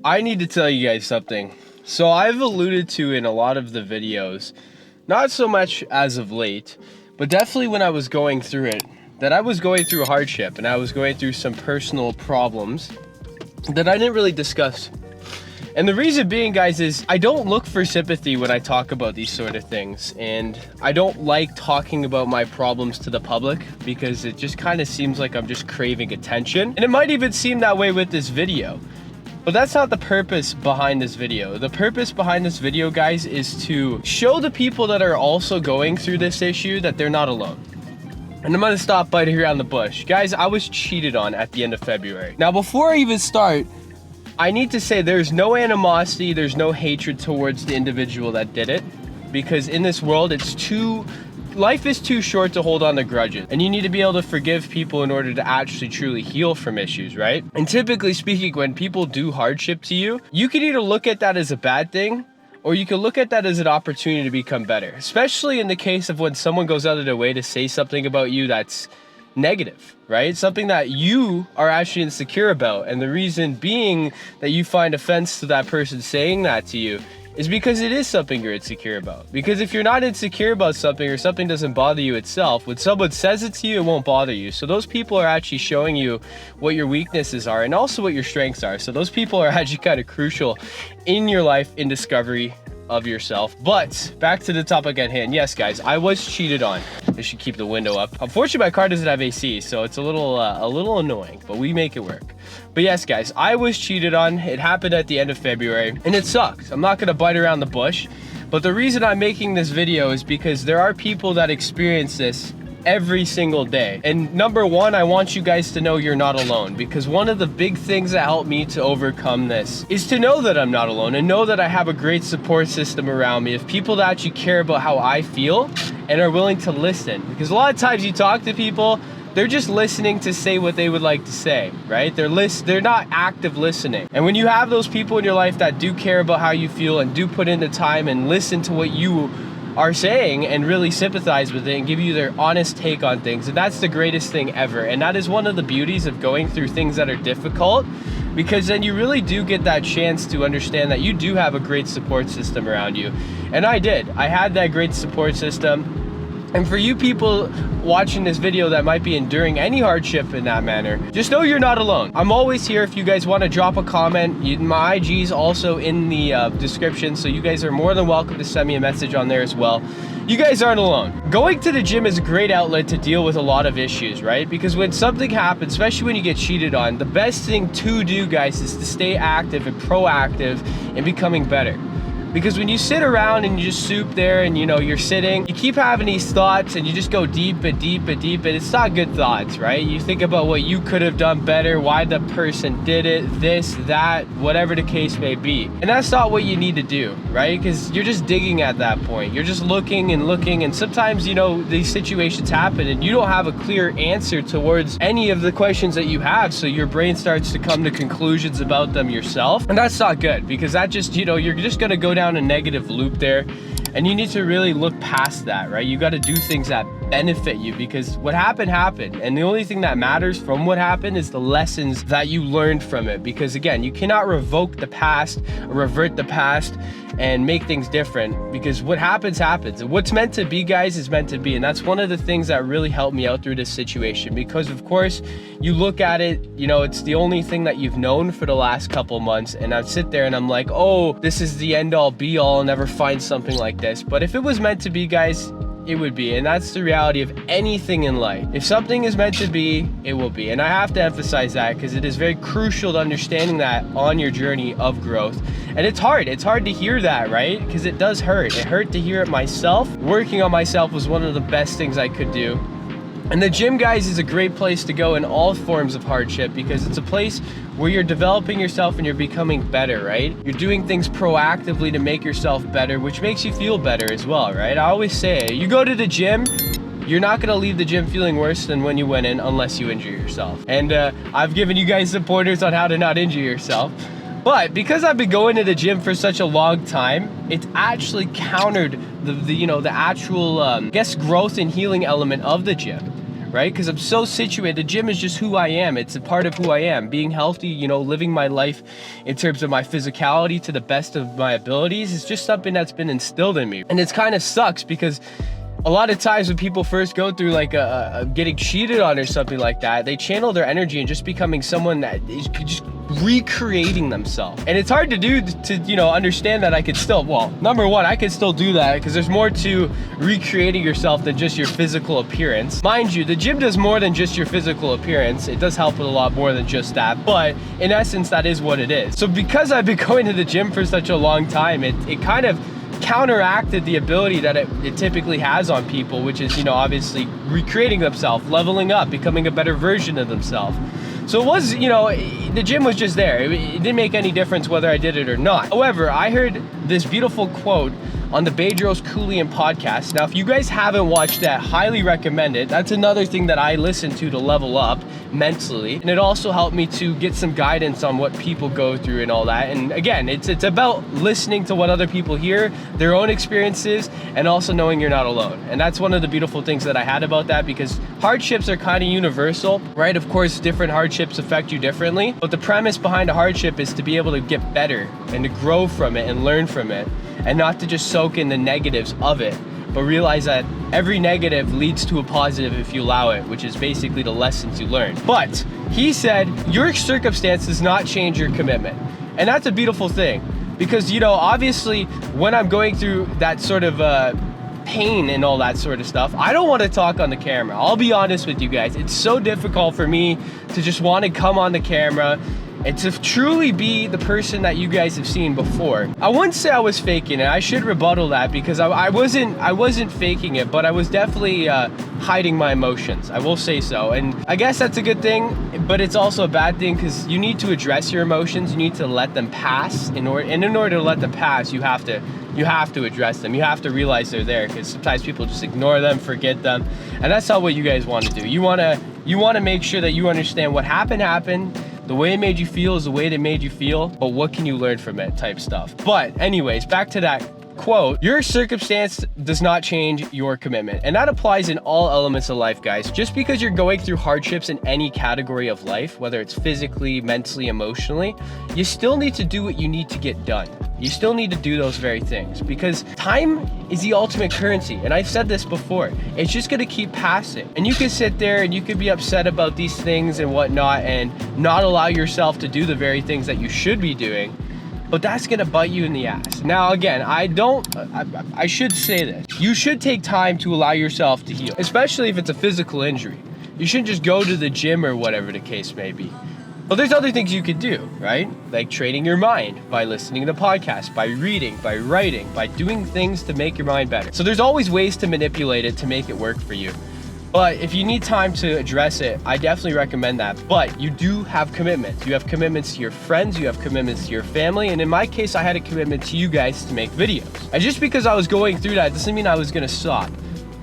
I need to tell you guys something. So I've alluded to in a lot of the videos, not so much as of late, but definitely when I was going through it, that I was going through hardship and I was going through some personal problems that I didn't really discuss. And the reason being, guys, is I don't look for sympathy when I talk about these sort of things. And I don't like talking about my problems to the public because it just kind of seems like I'm just craving attention. And it might even seem that way with this video. But that's not the purpose behind this video. The purpose behind this video, guys, is to show the people that are also going through this issue that they're not alone. And I'm gonna stop biting around the bush. Guys, I was cheated on at the end of February. Now, before I even start, I need to say there's no animosity, there's no hatred towards the individual that did it. Because in this world, life is too short to hold on to grudges. And you need to be able to forgive people in order to actually truly heal from issues, right? And typically speaking, when people do hardship to you, you can either look at that as a bad thing, or you can look at that as an opportunity to become better. Especially in the case of when someone goes out of their way to say something about you that's negative, right? Something that you are actually insecure about. And the reason being that you find offense to that person saying that to you is because it is something you're insecure about. Because if you're not insecure about something or something doesn't bother you itself, when someone says it to you, it won't bother you. So those people are actually showing you what your weaknesses are and also what your strengths are. So those people are actually kind of crucial in your life in discovery of yourself. But back to the topic at hand. Yes, guys, I was cheated on. I should keep the window up. Unfortunately, my car doesn't have AC, so it's a little annoying, but we make it work. But yes, guys, I was cheated on. It happened at the end of February, and it sucks. I'm not gonna bite around the bush, but the reason I'm making this video is because there are people that experience this every single day. And number one, I want you guys to know you're not alone, because one of the big things that helped me to overcome this is to know that I'm not alone and know that I have a great support system around me of people that actually care about how I feel and are willing to listen. Because a lot of times you talk to people, they're just listening to say what they would like to say, right? They're not active listening. And when you have those people in your life that do care about how you feel and do put in the time and listen to what you are saying and really sympathize with it and give you their honest take on things, and that's the greatest thing ever. And that is one of the beauties of going through things that are difficult, because then you really do get that chance to understand that you do have a great support system around you. And I had that great support system. And for you people watching this video that might be enduring any hardship in that manner, just know you're not alone. I'm always here if you guys want to drop a comment. My IG is also in the description, so you guys are more than welcome to send me a message on there as well. You guys aren't alone. Going to the gym is a great outlet to deal with a lot of issues, right? Because when something happens, especially when you get cheated on, the best thing to do, guys, is to stay active and proactive in becoming better. Because when you sit around and you just soup there and you're sitting, you keep having these thoughts and you just go deep and deep and deep, and it's not good thoughts, right? You think about what you could have done better, why the person did it, this, that, whatever the case may be. And that's not what you need to do, right? Because you're just digging at that point. You're just looking and looking, and sometimes, these situations happen and you don't have a clear answer towards any of the questions that you have, so your brain starts to come to conclusions about them yourself. And that's not good, because that just, you're just gonna go down a negative loop there, and you need to really look past that, right? You got to do things that benefit you, because what happened, and the only thing that matters from what happened is the lessons that you learned from it. Because again, you cannot revoke the past or revert the past and make things different, because what happens, and what's meant to be, guys, is meant to be. And that's one of the things that really helped me out through this situation, because of course you look at it, it's the only thing that you've known for the last couple months, and I'd sit there and I'm like, oh, this is the end all be all, I'll never find something like this. But if it was meant to be, guys, it would be. And that's the reality of anything in life. If something is meant to be, it will be. And I have to emphasize that, because it is very crucial to understanding that on your journey of growth. And it's hard to hear that, right? Because it does hurt. It hurt to hear it myself. Working on myself was one of the best things I could do. And the gym, guys, is a great place to go in all forms of hardship, because it's a place where you're developing yourself and you're becoming better, right? You're doing things proactively to make yourself better, which makes you feel better as well, right? I always say, you go to the gym, you're not gonna leave the gym feeling worse than when you went in, unless you injure yourself. And I've given you guys some pointers on how to not injure yourself. But because I've been going to the gym for such a long time, it's actually countered the actual, growth and healing element of the gym. right? Because I'm so situated. The gym is just who I am. It's a part of who I am. Being healthy, you know, living my life in terms of my physicality to the best of my abilities is just something that's been instilled in me. And it's kind of sucks because a lot of times when people first go through like a getting cheated on or something like that, they channel their energy and just becoming someone that is just recreating themselves. And it's hard to do to, you know, understand that I could still, well, number one, I could still do that because there's more to recreating yourself than just your physical appearance. Mind you, the gym does more than just your physical appearance. It does help with a lot more than just that, but in essence, that is what it is. So because I've been going to the gym for such a long time, it kind of counteracted the ability that it typically has on people, which is, you know, obviously recreating themselves, leveling up, becoming a better version of themselves. So it was, you know, the gym was just there. It didn't make any difference whether I did it or not. However, I heard this beautiful quote on the Bedros Keuilian podcast. Now, if you guys haven't watched that, highly recommend it. That's another thing that I listen to level up mentally. And it also helped me to get some guidance on what people go through and all that. And again, it's about listening to what other people hear, their own experiences, and also knowing you're not alone. And that's one of the beautiful things that I had about that, because hardships are kind of universal, right? Of course, different hardships affect you differently. But the premise behind a hardship is to be able to get better and to grow from it and learn from it, and not to just soak in the negatives of it, but realize that every negative leads to a positive if you allow it, which is basically the lessons you learn. But he said, your circumstance does not change your commitment. And that's a beautiful thing, because, you know, obviously when I'm going through that sort of pain and all that sort of stuff, I don't want to talk on the camera. I'll be honest with you guys. It's so difficult for me to just want to come on the camera and to truly be the person that you guys have seen before. I wouldn't say I was faking it. I should rebuttal that, because I wasn't faking it, but I was definitely hiding my emotions. I will say so. And I guess that's a good thing, but it's also a bad thing, because you need to address your emotions. You need to let them pass. In order to let them pass, you have to address them. You have to realize they're there, because sometimes people just ignore them, forget them. And that's not what you guys want to do. You want to make sure that you understand what happened. The way it made you feel is the way that made you feel, but what can you learn from it type stuff. But anyways, back to that quote, your circumstance does not change your commitment. And that applies in all elements of life, guys. Just because you're going through hardships in any category of life, whether it's physically, mentally, emotionally, you still need to do what you need to get done. You still need to do those very things, because time is the ultimate currency. And I've said this before, it's just gonna keep passing. And you can sit there and you can be upset about these things and whatnot and not allow yourself to do the very things that you should be doing, but that's gonna bite you in the ass. Now, again, I should say this. You should take time to allow yourself to heal, especially if it's a physical injury. You shouldn't just go to the gym or whatever the case may be. But there's other things you could do, right? Like training your mind by listening to podcasts, by reading, by writing, by doing things to make your mind better. So there's always ways to manipulate it to make it work for you. But if you need time to address it, I definitely recommend that. But you do have commitments. You have commitments to your friends, you have commitments to your family, and in my case, I had a commitment to you guys to make videos. And just because I was going through that doesn't mean I was gonna stop.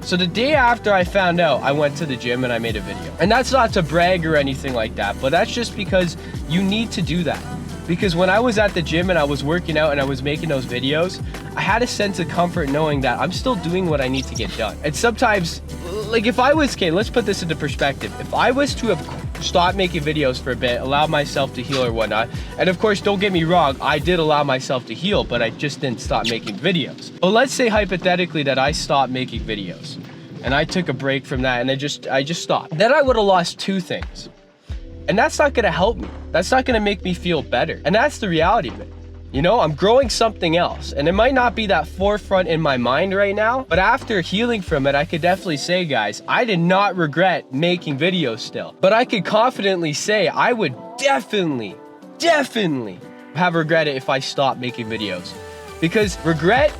So the day after I found out, I went to the gym and I made a video. And that's not to brag or anything like that, but that's just because you need to do that. Because when I was at the gym and I was working out and I was making those videos, I had a sense of comfort knowing that I'm still doing what I need to get done. And sometimes, like if I was, okay, let's put this into perspective. If I was to have stopped making videos for a bit, allowed myself to heal or whatnot, and of course, don't get me wrong, I did allow myself to heal, but I just didn't stop making videos. But let's say hypothetically that I stopped making videos and I took a break from that and I just stopped. Then I would have lost two things. And that's not gonna help me. That's not gonna make me feel better. And that's the reality of it. You know, I'm growing something else, and it might not be that forefront in my mind right now, but after healing from it, I could definitely say, guys, I did not regret making videos still. But I could confidently say I would definitely have regretted if I stopped making videos. Because regret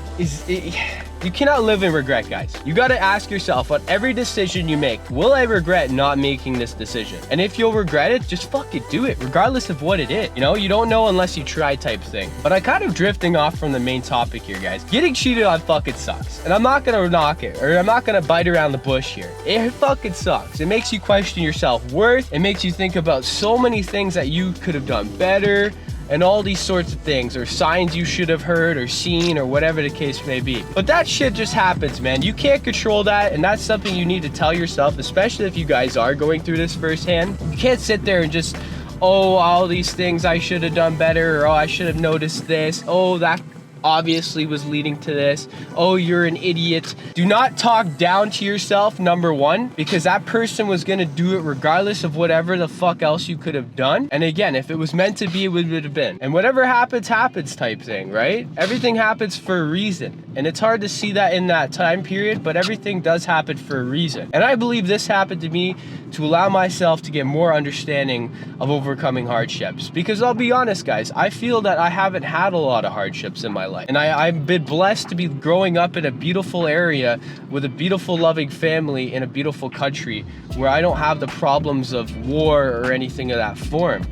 you cannot live in regret, guys. You gotta ask yourself on every decision you make, will I regret not making this decision? And if you'll regret it, just fucking do it, regardless of what it is. You know, you don't know unless you try type thing. But I'm kind of drifting off from the main topic here, guys. Getting cheated on fucking sucks. And I'm not gonna knock it, or I'm not gonna bite around the bush here. It fucking sucks. It makes you question your self-worth. It makes you think about so many things that you could have done better. and all these sorts of things, or signs you should have heard or seen, or whatever the case may be. But that shit just happens, man. You can't control that, and that's something you need to tell yourself, especially if you guys are going through this firsthand. You can't sit there and just, oh, all these things I should have done better, or oh, I should have noticed this, oh, that obviously was leading to this, oh, you're an idiot. Do not talk down to yourself, number one, because that person was gonna do it regardless of whatever the fuck else you could have done. And again, if it was meant to be, it would have been. And whatever happens, happens type thing, right? Everything happens for a reason. And it's hard to see that in that time period, but everything does happen for a reason. And I believe this happened to me to allow myself to get more understanding of overcoming hardships. Because I'll be honest, guys, I feel that I haven't had a lot of hardships in my life. And I've been blessed to be growing up in a beautiful area with a beautiful, loving family in a beautiful country where I don't have the problems of war or anything of that form.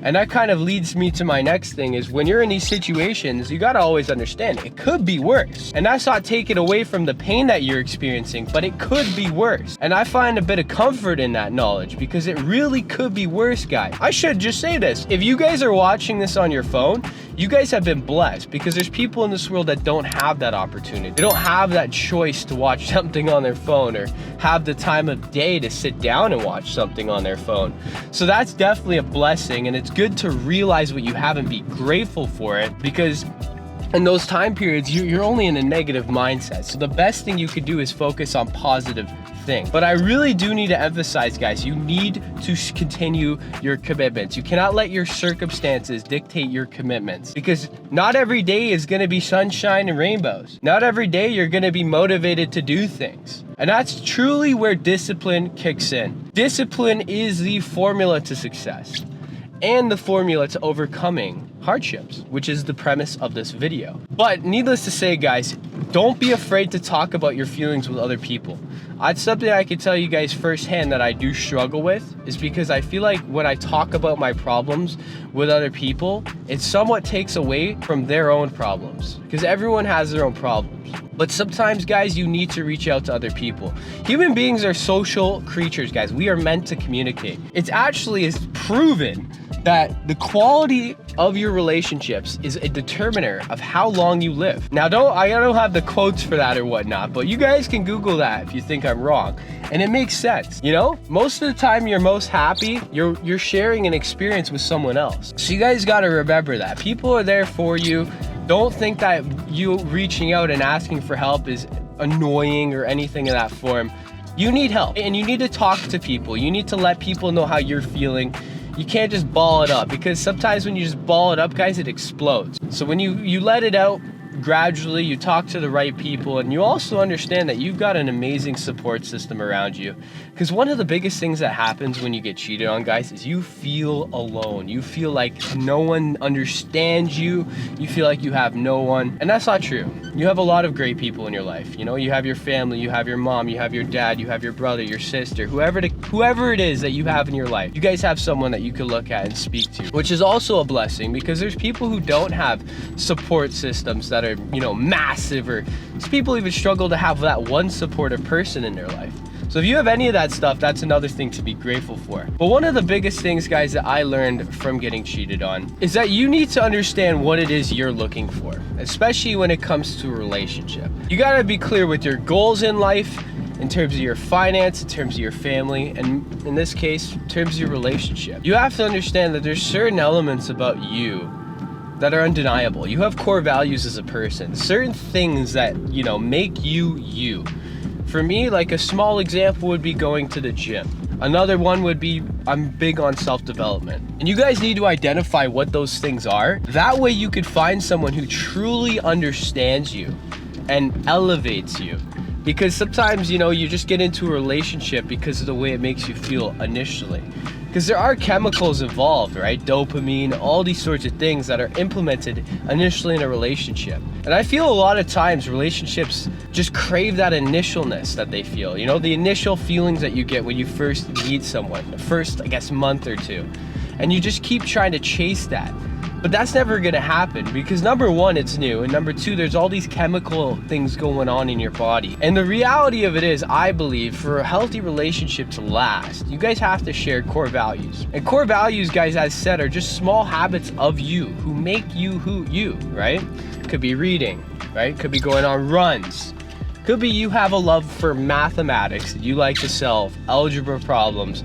And that kind of leads me to my next thing is when you're in these situations, you gotta always understand it could be worse. And that's not taken away from the pain that you're experiencing, but it could be worse. And I find a bit of comfort in that knowledge because it really could be worse, guys. I should just say this. If you guys are watching this on your phone, you guys have been blessed because there's people in this world that don't have that opportunity. They don't have that choice to watch something on their phone or have the time of day to sit down and watch something on their phone. So that's definitely a blessing, and it's good to realize what you have and be grateful for it, because in those time periods, you're only in a negative mindset. So the best thing you could do is focus on positive things. But I really do need to emphasize, guys, you need to continue your commitments. You cannot let your circumstances dictate your commitments, because not every day is going to be sunshine and rainbows. Not every day you're going to be motivated to do things. And that's truly where discipline kicks in. Discipline is the formula to success and the formula to overcoming hardships, which is the premise of this video. But needless to say, guys, don't be afraid to talk about your feelings with other people. That's something I can tell you guys firsthand that I do struggle with, is because I feel like when I talk about my problems with other people, it somewhat takes away from their own problems, because everyone has their own problems. But sometimes, guys, you need to reach out to other people. Human beings are social creatures, guys. We are meant to communicate. It's actually proven that the quality of your relationships is a determiner of how long you live. Now, I don't have the quotes for that or whatnot, but you guys can Google that if you think I'm wrong. And it makes sense, you know? Most of the time you're most happy, you're sharing an experience with someone else. So you guys gotta remember that. People are there for you. Don't think that you reaching out and asking for help is annoying or anything in that form. You need help, and you need to talk to people. You need to let people know how you're feeling. You can't just ball it up, because sometimes when you just ball it up, guys, it explodes. So when you let it out gradually, you talk to the right people, and you also understand that you've got an amazing support system around you. Because one of the biggest things that happens when you get cheated on, guys, is you feel alone. You feel like no one understands you. You feel like you have no one, and that's not true. You have a lot of great people in your life. You know, you have your family, you have your mom, you have your dad, you have your brother, your sister, whoever it is that you have in your life. You guys have someone that you could look at and speak to, which is also a blessing, because there's people who don't have support systems that are, you know, massive, or some people even struggle to have that one supportive person in their life. So if you have any of that stuff, that's another thing to be grateful for. But one of the biggest things, guys, that I learned from getting cheated on is that you need to understand what it is you're looking for, especially when it comes to a relationship. You gotta be clear with your goals in life, in terms of your finance, in terms of your family, and in this case, in terms of your relationship. You have to understand that there's certain elements about you that are undeniable. You have core values as a person, certain things that, you know, make you you. For me, like a small example would be going to the gym. Another one would be I'm big on self-development. And you guys need to identify what those things are. That way you could find someone who truly understands you and elevates you. Because sometimes, you know, you just get into a relationship because of the way it makes you feel initially. Because there are chemicals involved, right? Dopamine, all these sorts of things that are implemented initially in a relationship. And I feel a lot of times relationships just crave that initialness that they feel. You know, the initial feelings that you get when you first meet someone, the first, I guess, month or two. And you just keep trying to chase that. But that's never gonna happen because number one, it's new, and number two, there's all these chemical things going on in your body. And the reality of it is, I believe, for a healthy relationship to last, you guys have to share core values. And core values, guys, as said, are just small habits of you who make you who you, right? Could be reading, right? Could be going on runs. Could be you have a love for mathematics. You like to solve algebra problems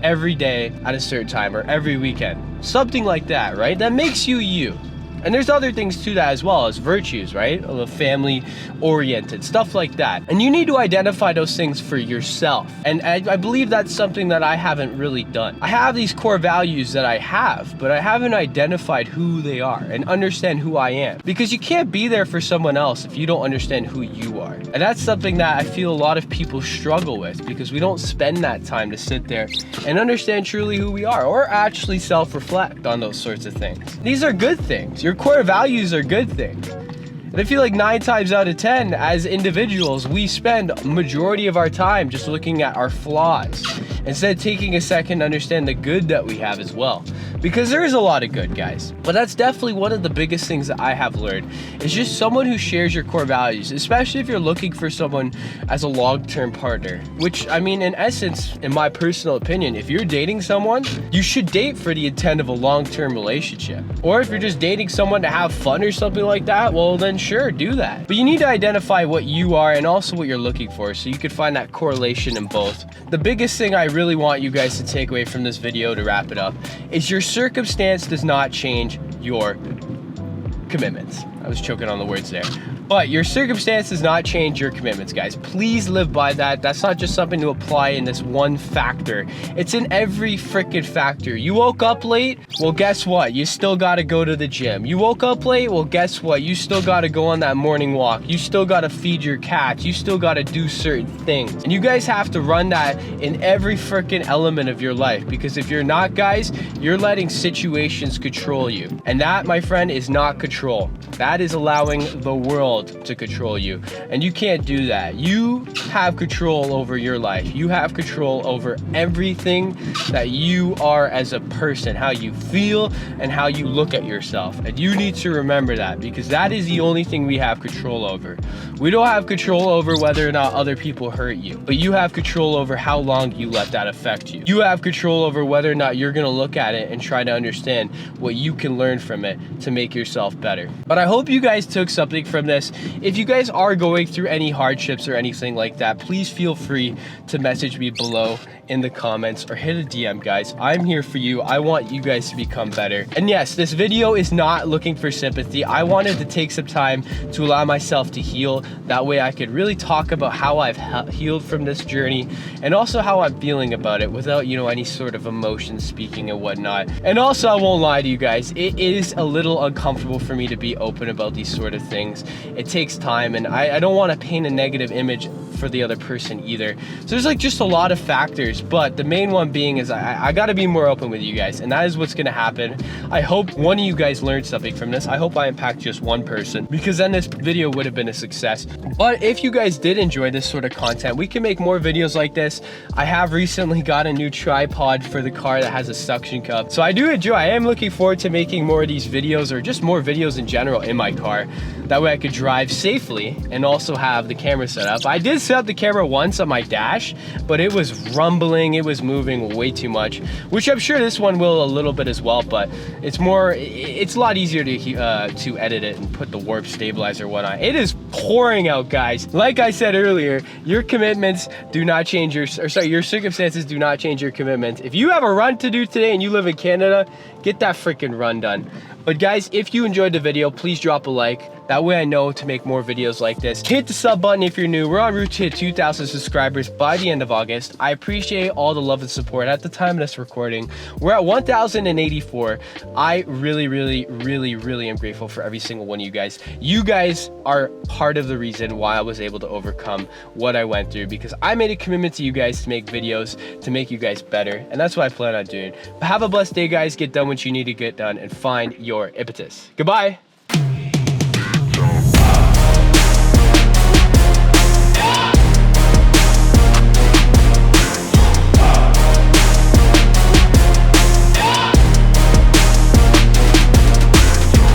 every day at a certain time or every weekend. Something like that, right? That makes you you. And there's other things to that as well, as virtues, right? Family oriented, stuff like that. And you need to identify those things for yourself. And I believe that's something that I haven't really done. I have these core values that I have, but I haven't identified who they are and understand who I am. Because you can't be there for someone else if you don't understand who you are. And that's something that I feel a lot of people struggle with because we don't spend that time to sit there and understand truly who we are or actually self-reflect on those sorts of things. These are good things. Your core values are good things. And I feel like 9 times out of 10, as individuals, we spend a majority of our time just looking at our flaws instead of taking a second to understand the good that we have as well. Because there is a lot of good, guys. But that's definitely one of the biggest things that I have learned is just someone who shares your core values, especially if you're looking for someone as a long-term partner. Which, I mean, in essence, in my personal opinion, if you're dating someone, you should date for the intent of a long-term relationship. Or if you're just dating someone to have fun or something like that, well then sure, do that. But you need to identify what you are and also what you're looking for so you can find that correlation in both. The biggest thing I really want you guys to take away from this video to wrap it up is your circumstance does not change your commitments. I was choking on the words there. But your circumstance does not change your commitments, guys. Please live by that. That's not just something to apply in this one factor. It's in every freaking factor. You woke up late? Well, guess what? You still gotta go to the gym. You woke up late? Well, guess what? You still gotta go on that morning walk. You still gotta feed your cats. You still gotta do certain things. And you guys have to run that in every freaking element of your life. Because if you're not, guys, you're letting situations control you. And that, my friend, is not control. That is allowing the world to control you, and you can't do that. You have control over your life. You have control over everything that you are as a person, how you feel and how you look at yourself. And you need to remember that because that is the only thing we have control over. We don't have control over whether or not other people hurt you, but you have control over how long you let that affect you. You have control over whether or not you're going to look at it and try to understand what you can learn from it to make yourself better. But I hope you guys took something from this. If you guys are going through any hardships or anything like that, please feel free to message me below in the comments or hit a DM, guys. I'm here for you. I want you guys to become better. And yes, this video is not looking for sympathy. I wanted to take some time to allow myself to heal. That way I could really talk about how I've healed from this journey and also how I'm feeling about it without, you know, any sort of emotion speaking and whatnot. And also, I won't lie to you guys, it is a little uncomfortable for me to be open about these sort of things. It takes time, and I don't want to paint a negative image for the other person either. So there's like just a lot of factors, but the main one being is I got to be more open with you guys, and that is what's going to happen. I hope one of you guys learned something from this. I hope I impact just one person, because then this video would have been a success. But if you guys did enjoy this sort of content, we can make more videos like this. I have recently got a new tripod for the car that has a suction cup, so I do enjoy. I am looking forward to making more of these videos, or just more videos in general in my car. That way I could drive safely and also have the camera set up. I did set up the camera once on my dash, but it was rumbling, it was moving way too much, which I'm sure this one will a little bit as well, but it's a lot easier to edit it and put the warp stabilizer one on. It is pouring out, guys. Like I said earlier, your commitments do not change your circumstances do not change your commitments. If you have a run to do today and you live in Canada, get that freaking run done. But guys, if you enjoyed the video, please drop a like. That way I know to make more videos like this. Hit the sub button if you're new. We're on route to hit 2,000 subscribers by the end of August. I appreciate all the love and support. At the time of this recording, we're at 1,084. I really am grateful for every single one of you guys. You guys are part of the reason why I was able to overcome what I went through, because I made a commitment to you guys to make videos to make you guys better, and that's what I plan on doing. But have a blessed day, guys. Get done what you need to get done and find your impetus. Goodbye.